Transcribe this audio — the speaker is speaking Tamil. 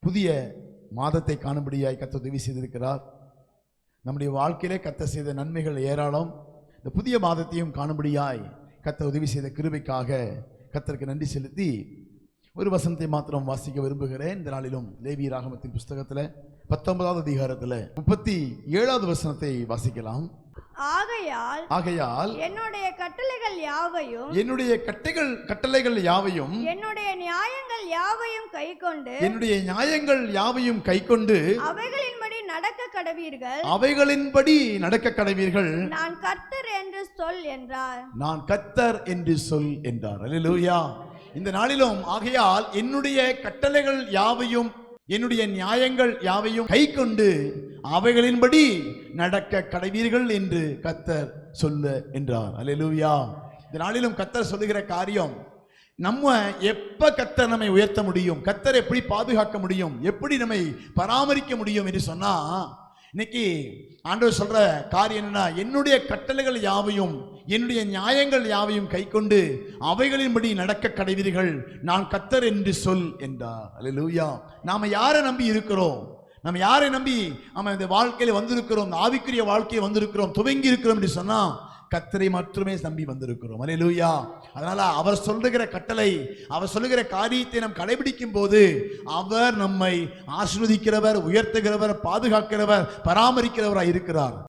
புதிய மாதத்தை காணும்படியாய் கர்த்தர் உதவி செய்திருக்கிறார். நம்முடைய வாழ்க்கையிலே கர்த்தர் செய்த நன்மைகள் ஏராளம். இந்த புதிய மாதத்தையும் காணும்படியாய் கர்த்தர் உதவி செய்த கிருபைக்காக கர்த்தருக்கு நன்றி செலுத்தி ஒரு வசனத்தை மாத்திரம் வாசிக்க விரும்புகிறேன். இந்த நாளிலும் லேவியராகமத்தின் புஸ்தகத்தில் 19வது அதிகாரத்தில் 37வது வசனத்தை வாசிக்கலாம். ஆகையால் என்னுடைய கட்டளைகள் யாவையும் என்னுடைய நியாயங்கள் யாவையும் கைக்கொண்டு அவைகளின்படி நடக்க கடவீர்கள். நான் கர்த்தர் என்று சொல் என்றார். அல்லேலூயா. இந்த நாளிலும் ஆகையால் என்னுடைய கட்டளைகள் யாவையும் என்னுடைய நியாயங்கள் யாவையும் கைக்கொண்டு அவைகளின்படி நடக்க கடவீர்கள் என்று கர்த்தர் சொல்ல என்றார். அல்லேலூயா. இந்த நாளிலும் கர்த்தர் சொல்லுகிற காரியம், நம்ம எப்ப கர்த்தர் நம்மை உயர்த்த முடியும், கர்த்தர் எப்படி பாதுகாக்க முடியும், எப்படி நம்மை பராமரிக்க முடியும் என்று சொன்னா, இன்னைக்கு ஆண்டவர் சொல்ற காரியம் என்னன்னா, என்னுடைய கட்டளைகள் யாவையும் என்னுடைய நியாயங்கள் யாவையும் கைக்கொண்டு அவைகளின்படி நடக்க கடவீர்கள். நான் கர்த்தர் என்று சொல் என்றார். அல்லேலூயா. நாம யாரை நம்பி இருக்கிறோம்? நம்ம யாரை நம்பி நம்ம இந்த வாழ்க்கையில வந்திருக்கிறோம், ஆவிக்குரிய வாழ்க்கையை வந்திருக்கிறோம், துவங்கி இருக்கிறோம் என்று சொன்னா கர்த்தரை மட்டுமே நம்பி வந்திருக்கிறோம். அல்லேலூயா. அதனால அவர் சொல்லுகிற கட்டளை, அவர் சொல்லுகிற காரியத்தை நாம் கடைபிடிக்கும் போது அவர் நம்மை ஆசீர்வதிக்கிறவர், உயர்த்துகிறவர், பாதுகாக்கிறவர், பராமரிக்கிறவராய் இருக்கிறார்.